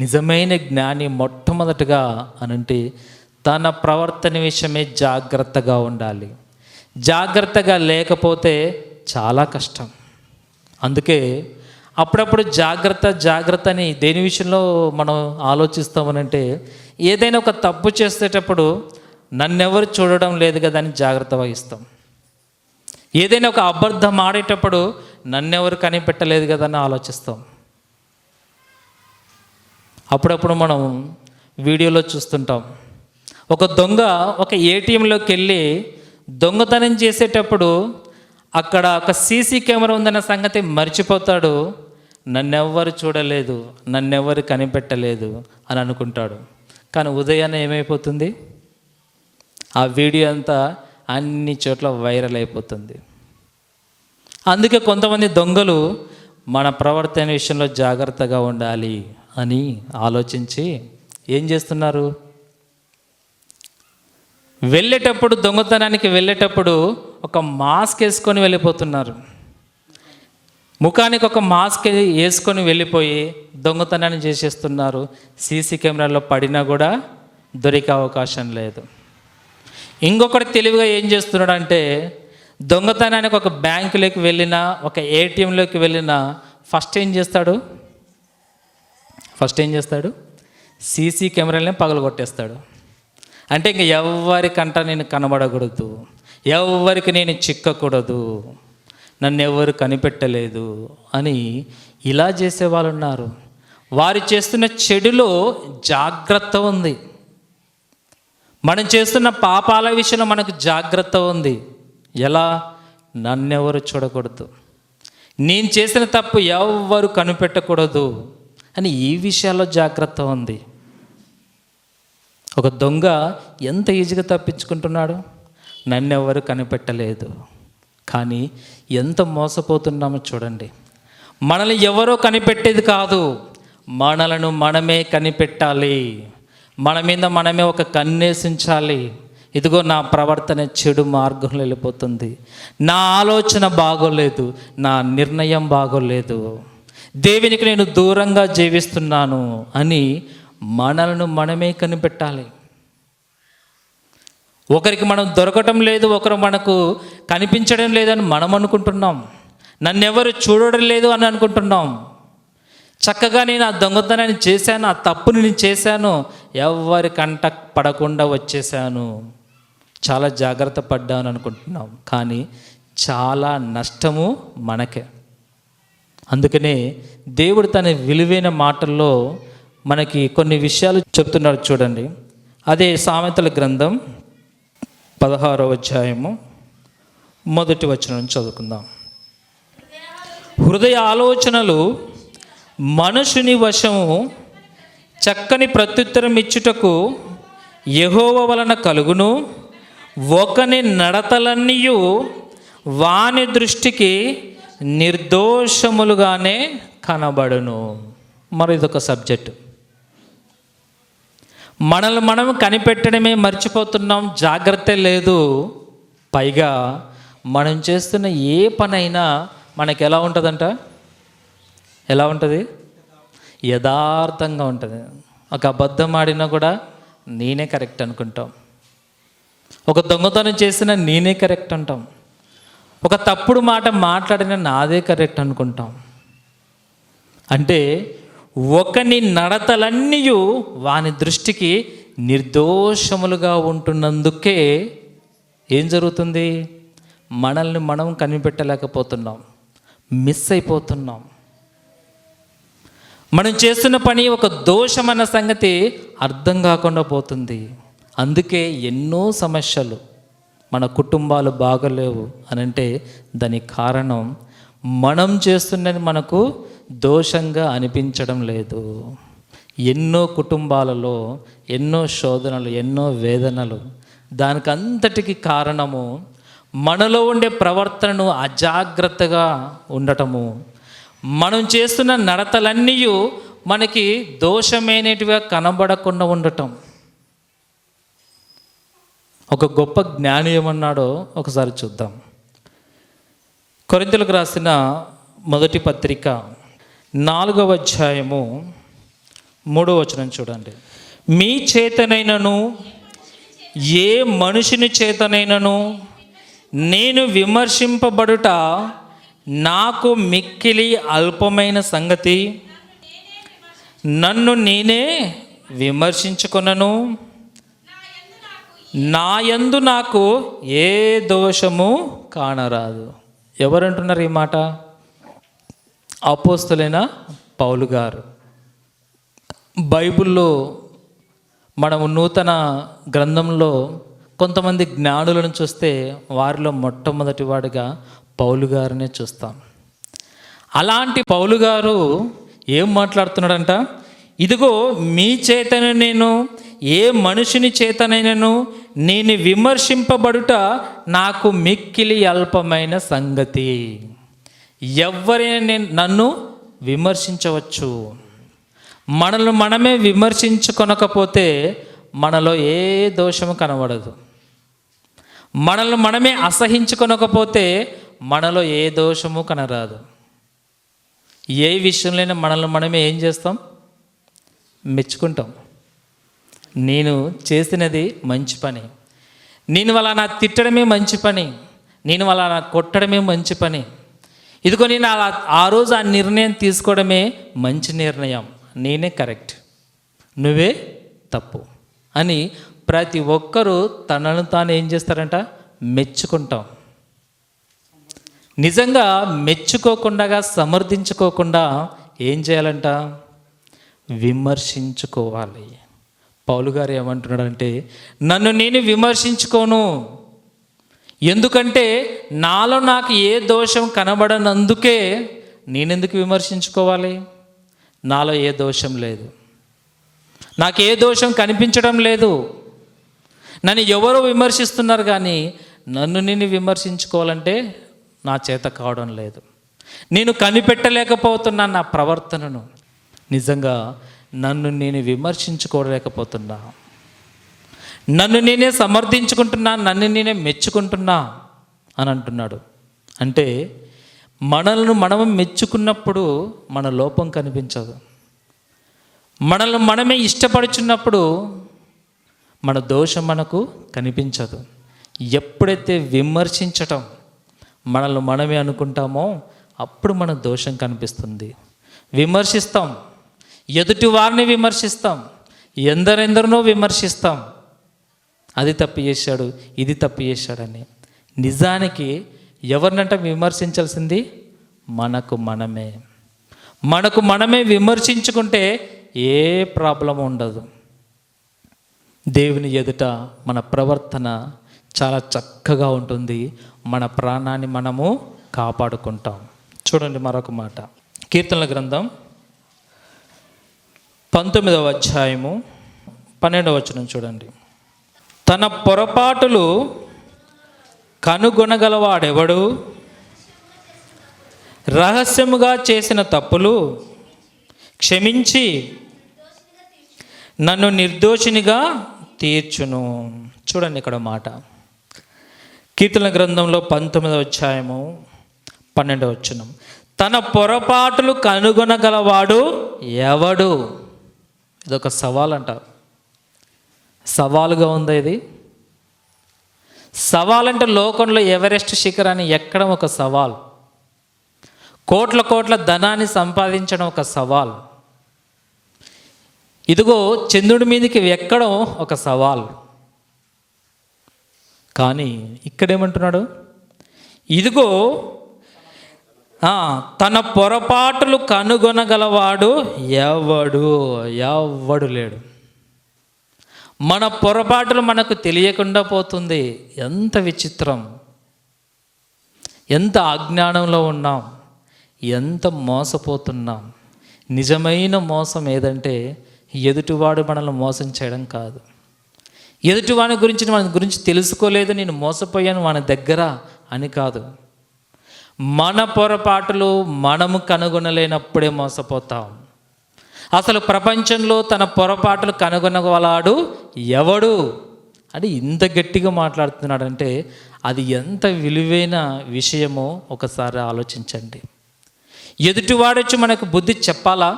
నిజమైన జ్ఞాని మొట్టమొదటిగా అనంటే తన ప్రవర్తన విషయమే జాగ్రత్తగా ఉండాలి. జాగ్రత్తగా లేకపోతే చాలా కష్టం. అందుకే అప్పుడప్పుడు జాగ్రత్త అని దేని విషయంలో మనం ఆలోచిస్తామనంటే, ఏదైనా ఒక తప్పు చేసేటప్పుడు నన్నెవరు చూడడం లేదు కదా అని జాగ్రత్త వహిస్తాం. ఏదైనా ఒక అబద్ధం ఆడేటప్పుడు నన్నెవరు కనిపెట్టలేదు కదా అని ఆలోచిస్తాం. అప్పుడప్పుడు మనం వీడియోలో చూస్తుంటాం, ఒక దొంగ ఒక ఏటీఎంలోకి వెళ్ళి దొంగతనం చేసేటప్పుడు అక్కడ ఒక సీసీ కెమెరా ఉందన్న సంగతి మర్చిపోతాడు. నన్నెవ్వరు చూడలేదు, నన్నెవ్వరు కనిపెట్టలేదు అని అనుకుంటాడు. కానీ ఉదయాన్నే ఏమైపోతుంది, ఆ వీడియో అంతా అన్ని చోట్ల వైరల్ అయిపోతుంది. అందుకే కొంతమంది దొంగలు మన ప్రవర్తన విషయంలో జాగ్రత్తగా ఉండాలి అని ఆలోచించి ఏం చేస్తున్నారు, వెళ్ళేటప్పుడు దొంగతనానికి వెళ్ళేటప్పుడు ఒక మాస్క్ వేసుకొని వెళ్ళిపోతున్నారు. ముఖానికి ఒక మాస్క్ వేసుకొని వెళ్ళిపోయి దొంగతనాన్ని చేసేస్తున్నారు. సీసీ కెమెరాలో పడినా కూడా దొరికే అవకాశం లేదు. ఇంకొకటి తెలివిగా ఏం చేస్తున్నాడంటే, దొంగతనానికి ఒక బ్యాంకులోకి వెళ్ళినా ఒక ఏటీఎంలోకి వెళ్ళినా ఫస్ట్ ఏం చేస్తాడు సీసీ కెమెరాలని పగలగొట్టేస్తాడు. అంటే ఇంక ఎవరికంట నేను కనబడకూడదు, ఎవరికి నేను చిక్కకూడదు, నన్ను ఎవరు కనిపెట్టలేదు అని ఇలా చేసేవాళ్ళు ఉన్నారు. వారు చేస్తున్న చెడులో జాగ్రత్త ఉంది. మనం చేస్తున్న పాపాల విషయంలో మనకు జాగ్రత్త ఉంది. ఎలా? నన్నెవరు చూడకూడదు, నేను చేసిన తప్పు ఎవరు కనిపెట్టకూడదు అని ఈ విషయాల్లో జాగ్రత్త ఉంది. ఒక దొంగ ఎంత ఈజీగా తప్పించుకుంటున్నాడు, నన్నెవరు కనిపెట్టలేదు. కానీ ఎంత మోసపోతున్నామో చూడండి. మనల్ని ఎవరో కనిపెట్టేది కాదు, మనలను మనమే కనిపెట్టాలి. మన మీద మనమే ఒక కన్నేసించాలి. ఇదిగో నా ప్రవర్తన చెడు మార్గంలో వెళ్ళిపోతుంది, నా ఆలోచన బాగోలేదు, నా నిర్ణయం బాగోలేదు, దేవునికి నేను దూరంగా జీవిస్తున్నాను అని మనలను మనమే కనిపెట్టాలి. ఒకరికి మనం దొరకటం లేదు, ఒకరు మనకు కనిపించడం లేదని మనం అనుకుంటున్నాం. నన్నెవరు చూడడం లేదు అని అనుకుంటున్నాం. చక్కగా నేను ఆ దొంగతనాన్ని చేశాను, ఆ తప్పుని నేను చేశాను, ఎవరి కంట పడకుండా వచ్చేసాను, చాలా జాగ్రత్త పడ్డాను అనుకుంటున్నాం. కానీ చాలా నష్టము మనకే. అందుకనే దేవుడు తన విలువైన మాటల్లో మనకి కొన్ని విషయాలు చెప్తున్నాడు చూడండి. అదే సామెతల గ్రంథం 16వ అధ్యాయము 1వ వచనం చదువుకుందాం. హృదయ ఆలోచనలు మనుషుని వశము, చక్కని ప్రత్యుత్తరం ఇచ్చుటకు యెహోవా వలన కలుగును. ఒకని నడతలన్నీయు వాని దృష్టికి నిర్దోషములుగానే కనబడును. మరి ఇదొక సబ్జెక్టు. మనల్ని మనం కనిపెట్టడమే మర్చిపోతున్నాం, జాగ్రత్త లేదు. పైగా మనం చేస్తున్న ఏ పనైనా మనకి ఎలా ఉంటుందంట, ఎలా ఉంటుంది, యథార్థంగా ఉంటుంది. ఒక అబద్ధం ఆడినా కూడా నేనే కరెక్ట్ అనుకుంటాం. ఒక దొంగతనం చేసినా నేనే కరెక్ట్ అంటాం. ఒక తప్పుడు మాట మాట్లాడినా నాదే కరెక్ట్ అనుకుంటాం. అంటే ఒకని నడతలన్నీ వాని దృష్టికి నిర్దోషములుగా ఉంటున్నందుకే ఏం జరుగుతుంది, మనల్ని మనం కనిపెట్టలేకపోతున్నాం, మిస్ అయిపోతున్నాం. మనం చేస్తున్న పని ఒక దోషం అన్న సంగతి అర్థం కాకుండా పోతుంది. అందుకే ఎన్నో సమస్యలు, మన కుటుంబాలు బాగలేవు అనంటే దానికి కారణం మనం చేస్తున్నది మనకు దోషంగా అనిపించడం లేదు. ఎన్నో కుటుంబాలలో ఎన్నో శోధనలు, ఎన్నో వేదనలు. దానికి అంతటికి కారణము మనలో ఉండే ప్రవర్తనను అజాగ్రత్తగా ఉండటము, మనం చేస్తున్న నడతలన్నీ మనకి దోషమైనటిగా కనబడకుండా ఉండటం. ఒక గొప్ప జ్ఞాని ఏమన్నాడో ఒకసారి చూద్దాం. కొరింథీయులకు రాసిన మొదటి పత్రిక 4వ అధ్యాయము 3వ వచనం చూడండి. మీ చేతనైనను ఏ మనుషుని చేతనైనను నేను విమర్శింపబడుట నాకు మిక్కిలి అల్పమైన సంగతి. నన్ను నేనే విమర్శించుకొనను, నా యందు నాకు ఏ దోషము కానరాదు. ఎవరంటున్నారు ఈ మాట? అపోస్తలుడైన పౌలు గారు. బైబిల్లో మనము నూతన గ్రంథంలో కొంతమంది జ్ఞానులను చూస్తే వారిలో మొట్టమొదటి వాడిగా పౌలు గారినే చూస్తాం. అలాంటి పౌలు గారు ఏం మాట్లాడుతున్నాడంట? ఇదిగో మీ చేతన నేను ఏ మనుషుని చేతనైనను నేను విమర్శింపబడుట నాకు మిక్కిలి అల్పమైన సంగతి. ఎవరైనా నన్ను విమర్శించవచ్చు. మనల్ని మనమే విమర్శించుకొనకపోతే మనలో ఏ దోషము కనబడదు. మనల్ని మనమే అసహించుకొనకపోతే మనలో ఏ దోషము కనరాదు. ఏ విషయంలోనే మనల్ని మనమే ఏం చేస్తాం? మెచ్చుకుంటాం. నేను చేసినది మంచి పని, నేను వాళ్ళ నా తిట్టడమే మంచి పని, నేను వాళ్ళ నా కొట్టడమే మంచి పని, ఇదిగో నేను అలా ఆ రోజు ఆ నిర్ణయం తీసుకోవడమే మంచి నిర్ణయం, నేనే కరెక్ట్, నువ్వే తప్పు అని ప్రతి ఒక్కరూ తనను తాను ఏం చేస్తారంట? మెచ్చుకుంటాం. నిజంగా మెచ్చుకోకుండా సమర్థించుకోకుండా ఏం చేయాలంట? విమర్శించుకోవాలి. పౌలు గారు ఏమంటున్నాడంటే, నన్ను నేను విమర్శించుకోను. ఎందుకంటే నాలో నాకు ఏ దోషం కనబడనందుకే నేనెందుకు విమర్శించుకోవాలి? నాలో ఏ దోషం లేదు, నాకు ఏ దోషం కనిపించడం లేదు. నన్ను ఎవరో విమర్శిస్తున్నారు కానీ నన్ను నేను విమర్శించుకోవాలంటే నా చేత కావడం లేదు. నేను కనిపెట్టలేకపోతున్నాను నా ప్రవర్తనను. నిజంగా నన్ను నేను విమర్శించుకోలేకపోతున్నా, నన్ను నేనే సమర్థించుకుంటున్నా, నన్ను నేనే మెచ్చుకుంటున్నా అని అంటున్నాడు. అంటే మనల్ని మనం మెచ్చుకున్నప్పుడు మన లోపం కనిపించదు. మనల్ని మనమే ఇష్టపడుచున్నప్పుడు మన దోషం మనకు కనిపించదు. ఎప్పుడైతే విమర్శించటం మనల్ని మనమే అనుకుంటామో అప్పుడు మన దోషం కనిపిస్తుంది. విమర్శిస్తాం, ఎదుటి వారిని విమర్శిస్తాం, ఎందరెందరినో విమర్శిస్తాం. అది తప్పు చేశాడు, ఇది తప్పు చేశాడని. నిజానికి ఎవరినంట విమర్శించాల్సింది? మనకు మనమే విమర్శించుకుంటే ఏ ప్రాబ్లం ఉండదు. దేవుని ఎదుట మన ప్రవర్తన చాలా చక్కగా ఉంటుంది. మన ప్రాణాన్ని మనము కాపాడుకుంటాం. చూడండి మరొక మాట, కీర్తనల గ్రంథం 19వ అధ్యాయము 12వ వచనం చూడండి. తన పొరపాటులు కనుగొనగలవాడెవడు? రహస్యముగా చేసిన తప్పులు క్షమించి నన్ను నిర్దోషినిగా తీర్చును. చూడండి ఇక్కడ మాట, కీర్తన గ్రంథంలో 19వ అధ్యాయము 12వ వచనం. తన పొరపాటులు కనుగొనగలవాడు ఎవడు? ఇదొక సవాల్ అంట. సవాలుగా ఉందా ఇది? సవాల్ అంటే లోకంలో ఎవరెస్ట్ శిఖరాన్ని ఎక్కడం ఒక సవాల్, కోట్ల ధనాన్ని సంపాదించడం ఒక సవాల్, ఇదిగో చంద్రుడి మీదకి ఎక్కడం ఒక సవాల్. కానీ ఇక్కడేమంటున్నాడు? ఇదిగో తన పొరపాటులు కనుగొనగలవాడు ఎవడు లేడు. మన పొరపాటులు మనకు తెలియకుండా పోతుంది. ఎంత విచిత్రం! ఎంత అజ్ఞానంలో ఉన్నాం, ఎంత మోసపోతున్నాం. నిజమైన మోసం ఏదంటే ఎదుటివాడు మనల్ని మోసం చేయడం కాదు. ఎదుటివాని గురించి తెలుసుకోలేదు, నేను మోసపోయాను వాని దగ్గర అని కాదు. మన పొరపాటులు మనము కనుగొనలేనప్పుడే మోసపోతాం. అసలు ప్రపంచంలో తన పొరపాటులు కనుగొనగలవాడు ఎవడు అని ఇంత గట్టిగా మాట్లాడుతున్నాడంటే అది ఎంత విలువైన విషయమో ఒకసారి ఆలోచించండి. ఎదుటివాడొచ్చి మనకు బుద్ధి చెప్పాలా?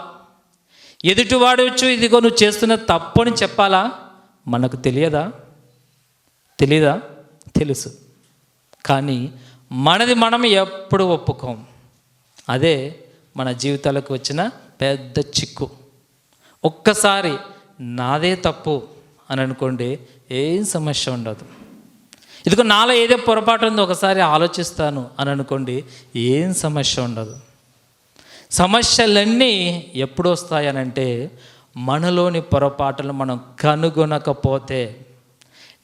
ఎదుటివాడు వచ్చి ఇదిగో నువ్వు చేస్తున్న తప్పు అని చెప్పాలా? మనకు తెలీదా? తెలుసు. కానీ మనది మనం ఎప్పుడు ఒప్పుకోం. అదే మన జీవితాలకు వచ్చిన పెద్ద చిక్కు. ఒక్కసారి నాదే తప్పు అని అనుకోండి, ఏం సమస్య ఉండదు. ఇదిగో నాలో ఏదో పొరపాటు ఉందో ఒకసారి ఆలోచిస్తాను అని అనుకోండి, ఏం సమస్య ఉండదు. సమస్యలన్నీ ఎప్పుడు వస్తాయనంటే మనలోని పొరపాటులు మనం కనుగొనకపోతే.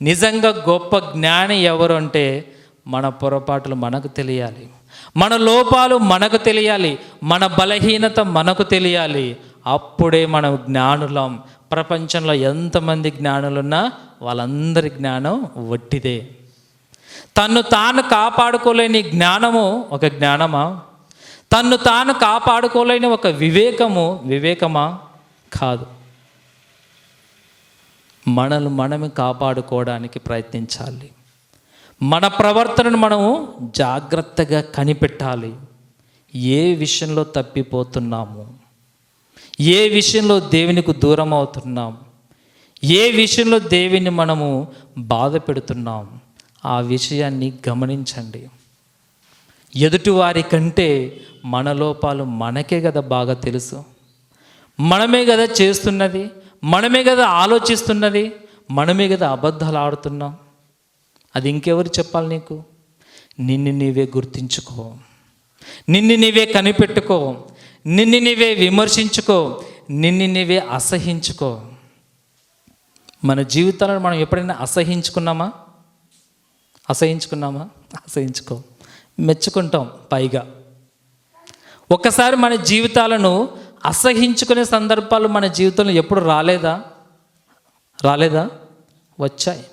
నిజంగా గొప్ప జ్ఞాని ఎవరు అంటే మన పొరపాటులు మనకు తెలియాలి, మన లోపాలు మనకు తెలియాలి, మన బలహీనత మనకు తెలియాలి. అప్పుడే మనం జ్ఞానులం. ప్రపంచంలో ఎంతమంది జ్ఞానులున్నా వాళ్ళందరి జ్ఞానం వట్టిదే. తన్ను తాను కాపాడుకోలేని జ్ఞానము ఒక జ్ఞానమా? తన్ను తాను కాపాడుకోలేని ఒక వివేకమా? కాదు. మనమే కాపాడుకోవడానికి ప్రయత్నించాలి. మన ప్రవర్తనను మనము జాగ్రత్తగా కనిపెట్టాలి. ఏ విషయంలో తప్పిపోతున్నాము, ఏ విషయంలో దేవునికి దూరం అవుతున్నాం, ఏ విషయంలో దేవుని మనము బాధ పెడుతున్నాం, ఆ విషయాన్ని గమనించండి. ఎదుటివారి కంటే మన లోపాలు మనకే కదా బాగా తెలుసు. మనమే కదా చేస్తున్నది, మనమే కదా ఆలోచిస్తున్నది, మనమే కదా అబద్ధాలు ఆడుతున్నాం. అది ఇంకెవరు చెప్పాలి నీకు? నిన్ను నీవే గుర్తించుకో, నిన్ను నీవే కనిపెట్టుకో, నిన్ను నీవే విమర్శించుకో, నిన్ను నీవే అసహించుకో. మన జీవితాలను మనం ఎప్పుడైనా అసహించుకున్నామా? అసహించుకో. మెచ్చుకుంటాం పైగా. ఒక్కసారి మన జీవితాలను అసహించుకునే సందర్భాలు మన జీవితంలో ఎప్పుడు రాలేదా? వచ్చాయి.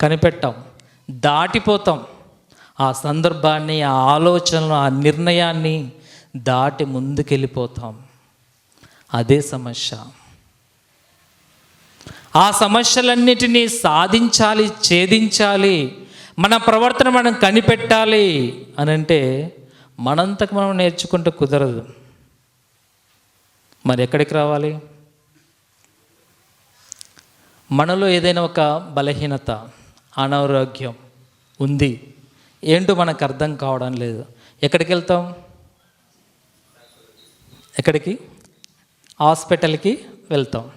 కనిపెట్టాం, దాటిపోతాం. ఆ సందర్భాన్ని, ఆ ఆలోచనలు, ఆ నిర్ణయాన్ని దాటి ముందుకెళ్ళిపోతాం. అదే సమస్య. ఆ సమస్యలన్నిటినీ సాధించాలి, ఛేదించాలి, మన ప్రవర్తన మనం కనిపెట్టాలి అని అంటే మనంతకు మనం నేర్చుకుంటే కుదరదు. మరి ఎక్కడికి రావాలి? మనలో ఏదైనా ఒక బలహీనత, అనారోగ్యం ఉంది, ఏంటో మనకు అర్థం కావడం లేదు. ఎక్కడికి వెళ్తాం? హాస్పిటల్కి వెళ్తాం.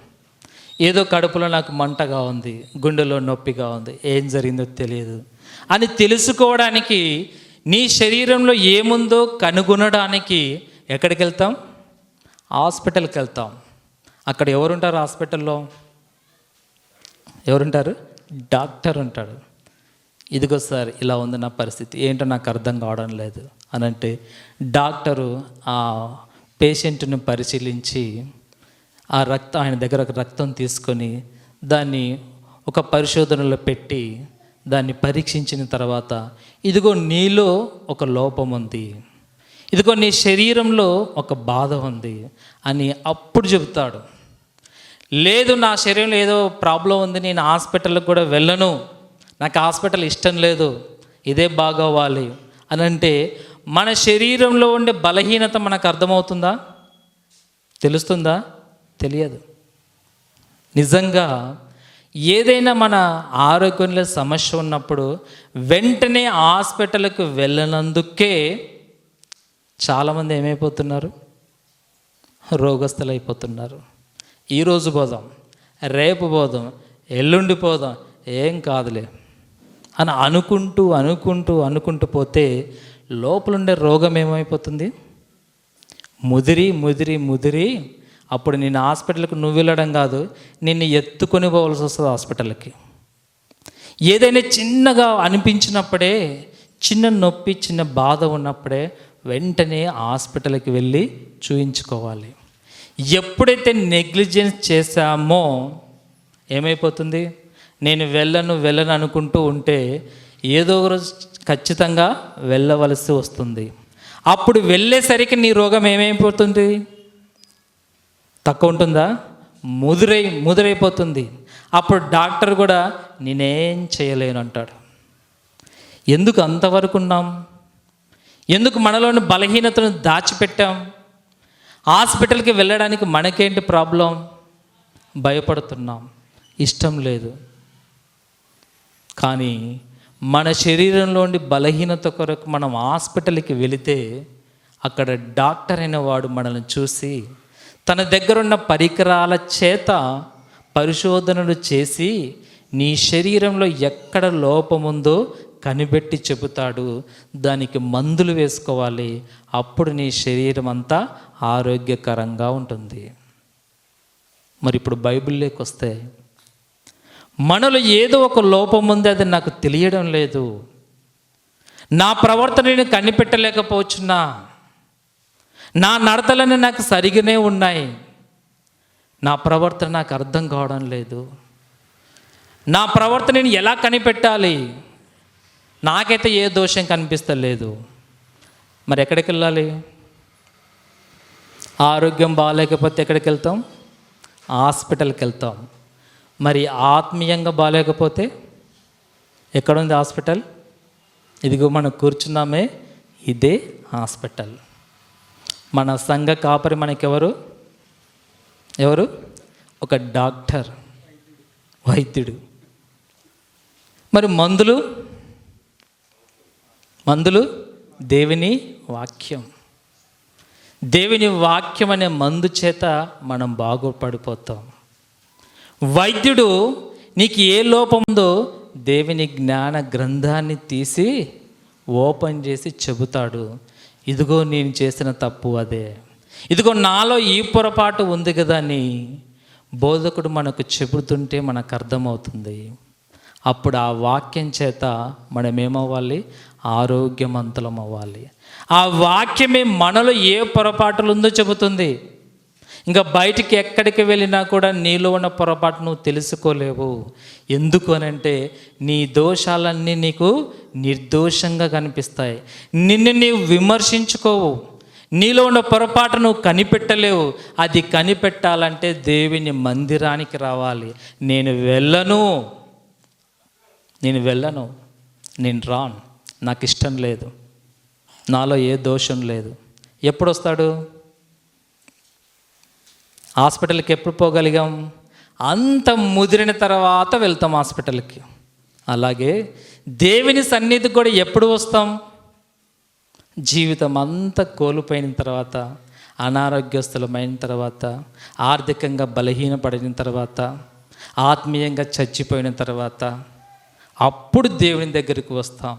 ఏదో కడుపులో నాకు మంటగా ఉంది, గుండెలో నొప్పిగా ఉంది, ఏం జరిగిందో తెలియదు అని తెలుసుకోవడానికి, నీ శరీరంలో ఏముందో కనుగొనడానికి ఎక్కడికి వెళ్తాం? హాస్పిటల్కి వెళ్తాం. అక్కడ ఎవరుంటారు? హాస్పిటల్లో ఎవరుంటారు? డాక్టర్ ఉంటాడు. ఇదిగో సార్ ఇలా ఉంది నా పరిస్థితి, ఏంటో నాకు అర్థం కావడం లేదు అని అంటే డాక్టరు ఆ పేషెంట్ను పరిశీలించి ఆయన దగ్గర రక్తం తీసుకొని దాన్ని ఒక పరిశోధనలో పెట్టి దాన్ని పరీక్షించిన తర్వాత, ఇదిగో నీలో ఒక లోపం ఉంది, ఇదిగో నీ శరీరంలో ఒక బాధ ఉంది అని అప్పుడు చెబుతాడు. లేదు, నా శరీరంలో ఏదో ప్రాబ్లం ఉంది, నేను హాస్పిటల్కి కూడా వెళ్ళను, నాకు హాస్పిటల్ ఇష్టం లేదు, ఇదే బాగోవాలి అని అంటే మన శరీరంలో ఉండే బలహీనత మనకు అర్థమవుతుందా? తెలుస్తుందా? తెలియదు. నిజంగా ఏదైనా మన ఆరోగ్యంలో సమస్య ఉన్నప్పుడు వెంటనే హాస్పిటల్కి వెళ్ళనందుకే చాలామంది ఏమైపోతున్నారు? రోగస్తులు అయిపోతున్నారు. ఈరోజు పోదాం, రేపు పోదాం, ఎల్లుండి పోదాం, ఏం కాదులే అని అనుకుంటూ పోతే లోపలుండే రోగం ఏమైపోతుంది? ముదిరి అప్పుడు నిన్ను హాస్పిటల్కి నువ్వు వెళ్ళడం కాదు, నిన్ను ఎత్తుకొని పోవాల్సి వస్తుంది హాస్పిటల్కి. ఏదైనా చిన్నగా అనిపించినప్పుడే, చిన్న నొప్పి, చిన్న బాధ ఉన్నప్పుడే వెంటనే హాస్పిటల్కి వెళ్ళి చూయించుకోవాలి. ఎప్పుడైతే నెగ్లిజెన్స్ చేశామో ఏమైపోతుంది? నేను వెళ్ళను అనుకుంటూ ఉంటే ఏదో ఒక రోజు ఖచ్చితంగా వెళ్ళవలసి వస్తుంది. అప్పుడు వెళ్ళేసరికి నీ రోగం ఏమైపోతుంది? తక్కువ ఉంటుందా? ముదురైపోతుంది. అప్పుడు డాక్టర్ కూడా నేనేం చేయలేను అంటాడు. ఎందుకు అంతవరకు ఉన్నాం? ఎందుకు మనలోని బలహీనతను దాచిపెట్టాం? హాస్పిటల్కి వెళ్ళడానికి మనకేంటి ప్రాబ్లం? భయపడుతున్నాం, ఇష్టం లేదు. కానీ మన శరీరంలోని బలహీనత కొరకు మనం హాస్పిటల్కి వెళితే అక్కడ డాక్టర్ అయిన వాడు మనల్ని చూసి తన దగ్గరున్న పరికరాల చేత పరిశోధనలు చేసి నీ శరీరంలో ఎక్కడ లోపముందో కనిపెట్టి చెబుతాడు. దానికి మందులు వేసుకోవాలి. అప్పుడు నీ శరీరం అంతా ఆరోగ్యకరంగా ఉంటుంది. మరి ఇప్పుడు బైబిల్లోకి వస్తే మనలో ఏదో ఒక లోపం ఉంది, అది నాకు తెలియడం లేదు. నా ప్రవర్తనని కనిపెట్టలేకపోతున్నా, నా నడతలని నాకు సరిగానే ఉన్నాయి, నా ప్రవర్తన నాకు అర్థం కావడం లేదు, నా ప్రవర్తనని ఎలా కనిపెట్టాలి, నాకైతే ఏ దోషం కనిపిస్తలేదు. మరి ఎక్కడికి వెళ్ళాలి? ఆరోగ్యం బాగాలేకపోతే ఎక్కడికి వెళ్తాం? హాస్పిటల్కి వెళ్తాం. మరి ఆత్మీయంగా బాగాలేకపోతే ఎక్కడుంది హాస్పిటల్? ఇదిగో మనం కూర్చున్నామే, ఇదే హాస్పిటల్. మన సంఘ కాపరి మనకెవరు? ఎవరు? ఒక డాక్టర్, వైద్యుడు. మరి మందులు దేవుని వాక్యం. దేవుని వాక్యం అనే మందు చేత మనం బాగుపడిపోతాం. వైద్యుడు నీకు ఏ లోపం ఉందో దేవుని జ్ఞాన గ్రంథాన్ని తీసి ఓపెన్ చేసి చెబుతాడు. ఇదిగో నేను చేసిన తప్పు అదే, ఇదిగో నాలో ఈ పొరపాటు ఉంది కదా అని బోధకుడు మనకు చెబుతుంటే మనకు అర్థమవుతుంది. అప్పుడు ఆ వాక్యం చేత మనం ఏమవ్వాలి? ఆరోగ్యవంతులం అవ్వాలి. ఆ వాక్యమే మనలో ఏ పొరపాటులు ఉందో చెబుతుంది. ఇంకా బయటికి ఎక్కడికి వెళ్ళినా కూడా నీలో ఉన్న పొరపాటు నువ్వు తెలుసుకోలేవు. ఎందుకు అనంటే నీ దోషాలన్నీ నీకు నిర్దోషంగా కనిపిస్తాయి. నిన్ను నీవు విమర్శించుకోవు, నీలో ఉన్న పొరపాటు నువ్వు కనిపెట్టలేవు. అది కనిపెట్టాలంటే దేవుని మందిరానికి రావాలి. నేను వెళ్ళను, నేను రాను, నాకు ఇష్టం లేదు, నాలో ఏ దోషం లేదు. ఎప్పుడు వస్తాడు? హాస్పిటల్కి ఎప్పుడు పోగలిగాం? అంత ముదిరిన తర్వాత వెళ్తాం హాస్పిటల్కి. అలాగే దేవుని సన్నిధికి కూడా ఎప్పుడు వస్తాం? జీవితం అంతా కోల్పోయిన తర్వాత, అనారోగ్యస్తులమైన తర్వాత, ఆర్థికంగా బలహీనపడిన తర్వాత, ఆత్మీయంగా చచ్చిపోయిన తర్వాత అప్పుడు దేవుని దగ్గరికి వస్తాం.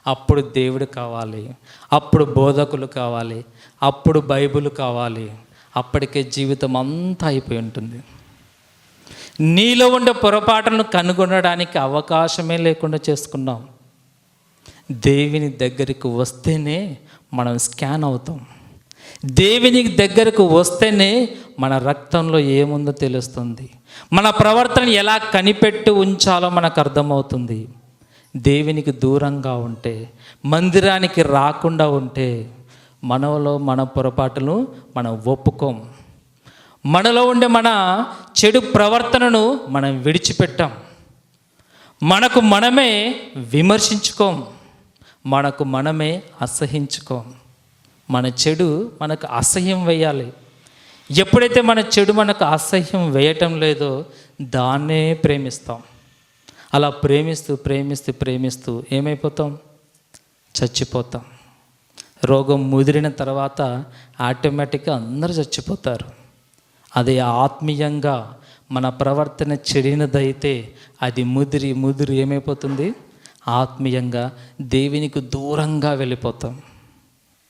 అప్పుడు దేవుడు కావాలి, అప్పుడు బోధకులు కావాలి, అప్పుడు బైబిల్ కావాలి. అప్పటికే జీవితం అంతా అయిపోయి ఉంటుంది. నీలో ఉండే పొరపాటులను కనుగొనడానికి అవకాశమే లేకుండా చేసుకున్నాం. దేవుని దగ్గరికి వస్తేనే మనం స్కాన్ అవుతాం. దేవుని దగ్గరకు వస్తేనే మన రక్తంలో ఏముందో తెలుస్తుంది. మన ప్రవర్తన ఎలా కనిపెట్టి ఉంచాలో మనకు అర్థమవుతుంది. దేవునికి దూరంగా ఉంటే, మందిరానికి రాకుండా ఉంటే మనలో మన పొరపాటును మనం ఒప్పుకోం. మనలో ఉండే మన చెడు ప్రవర్తనను మనం విడిచిపెట్టాం. మనకు మనమే విమర్శించుకోం, మనకు మనమే అసహించుకోం. మన చెడు మనకు అసహ్యం వేయాలి. ఎప్పుడైతే మన చెడు మనకు అసహ్యం వేయటం లేదో దాన్నే ప్రేమిస్తాం. అలా ప్రేమిస్తూ ఏమైపోతాం? చచ్చిపోతాం. రోగం ముదిరిన తర్వాత ఆటోమేటిక్గా అందరూ చచ్చిపోతారు. అదే ఆత్మీయంగా మన ప్రవర్తన చెడినదైతే అది ముదిరి ఏమైపోతుంది? ఆత్మీయంగా దేవునికి దూరంగా వెళ్ళిపోతాం.